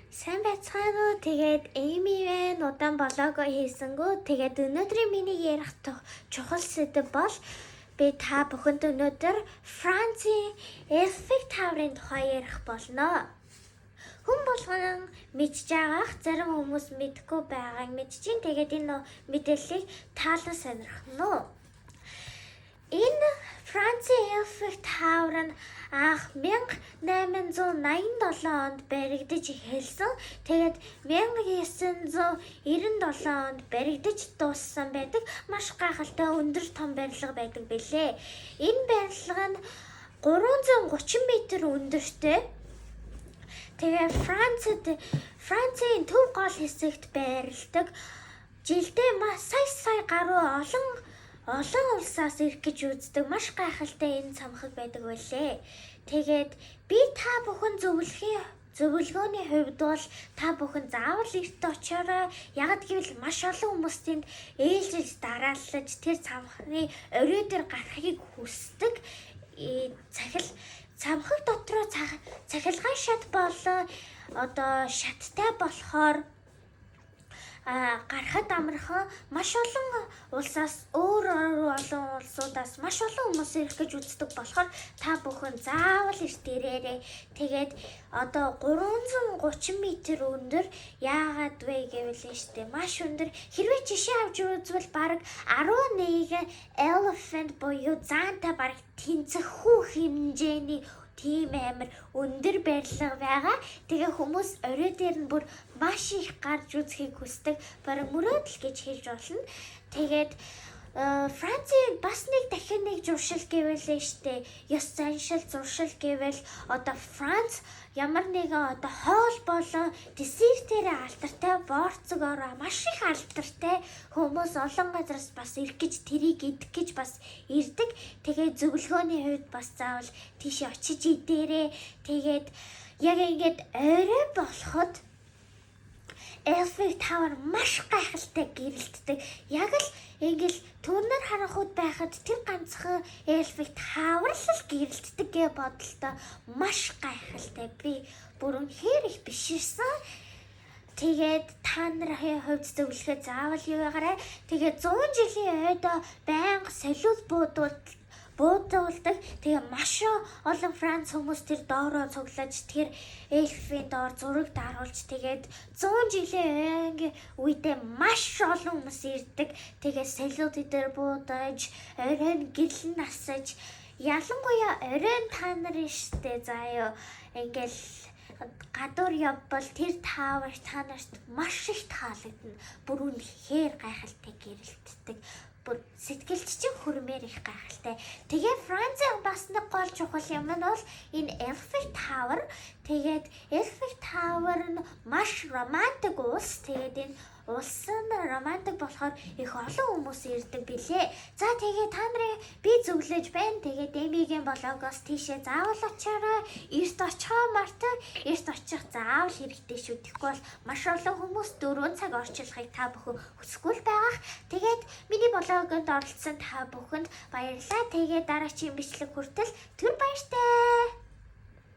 Сайн байцгаана уу. Тэгээд Эми байна. Удаан блог хийсэнгүү. Тэгээд өнөөдрийн миний ярих чухал сэдэв бол би та бүхэнд өнөөдөр Францын Eiffel Tower-ын тухай ярих болно. Хүн болгон мэдж байгаах, зарим хүмүүс мэдгүй байгааг мэдж чинь. Тэгээд энэ мэдээллийг таалан сонирхно. Энэ Францын Eiffel Tower нь анх 1887 онд баригдаж эхэлсэн. Тэгээд 1997 онд баригдаж дууссан байдаг. Маш гайхалтай өндөр том барилга байдаг билээ. Энэ барилга нь 330 м өндөртэй. Тэгээд Францын төв гол хэсэгт байрладаг. Жилдээ маш сая гаруй олон улсаас ирэх гэж үздэг маш гайхалтай энэ цамхаг байдаг байлээ. Тэгээд би та бүхэн зөвлөгөөний хувьд бол та бүхэн заавал эрт очоорой. Ягд гэвэл маш олон хүмүүс тэнд ээлжилж дараалж тэр цамхны орой дээр гарахыг хүсдэг. Цамхаг дотроо цахилгаан шат болон шаттай болохоор гарахад амархан маш олон улсаас өөр олон улсуудаас маш олон хүмүүс ирэх гэж үздэг болохоор та бүхэн заавал эрт ирээрэй. Тэгээд 330 м өндөр яагаад вэ гэвэл штэ маш өндөр. Хэрвээ жишээ авч үзвэл баг 11 elephant буюу заантай баг тэнцэхүү хэмжээний тийм амар өндөр барилга байгаа. Тэгээ хүмүүс орой дээр нь бүр маш их гарч үзхийг хүсдэг. Бараг мөрөөдөл гэж хэлж болно. Тэгээд Францын бас дахин нэг зуршил гэвэл штэ ёс заншил зуршил гэвэл Франц ямар нэгэн хоол болон десертээр алдартай, борцогоор маш их алдартай хүмүүс олон газараас бас ирэх гэж тэрийг идэх гэж бас ирдэг. Тэгээд зөвлөгөөний хувьд бас заавал тийш очиж идээрээ. Тэгээд яг ингээд орой болоход Eiffel Tower маш гайхалтай гэрэлтдэг. Яг л ингээл төрнөр харанхуйд байхад тэр ганцхан Eiffel Tower л гэрэлтдэг гэ бодолтой маш гайхалтай. Би бүр үнэхээр их биширсэн. Тэгээд та нарын хувьд зөвлөхөд заавал юу ягараа. Тэгээд 100 жилийн ойд байнга солиуд буудуулдаг. Тэгээ маш олон Франц хүмүүс тэр доороо цуглаж тэр Эльфийн доор зураг даруулж тэгээд 100 жилийн үедээ маш олон хүмүүс ирдэг. Тэгээ солиуд дээр буудаж, оройн гэрэл насаж, ялангуяа оройн та нарын штэ заяа ингээл гадуур явбал тэр таавар та нарт маш их таалагдана. Бүр үнэхээр гайхалтай гэрэлтдэг. Бүр сэтгэлд чинь хүрмээр их гайхалтай. Тэгээ Францын бас нэг гол чухал юм нь бол энэ Eiffel Tower. Тэгээд Eiffel Tower нь маш романтик улс. Тэгээд энэ улс нь романтик болохоор их олон хүмүүс ирдэг билээ. За тэгээ та нарыг би зөвлөж байна. Тэгээд Эмигийн блогоос тийшээ заавал очоорой. Эрт очихоо мартаа. Эрт очих заавал хэрэгтэй шүү. Тэгэхгүй бол маш олон хүмүүс 4 цаг орчуулахыг та бүхэн хүсэхгүй байгаах. Тэгээд миний блогонд оролцсон та бүхэнд баярлалаа. Тэгээд дараагийн бичлэг хүртэл түр баяртай.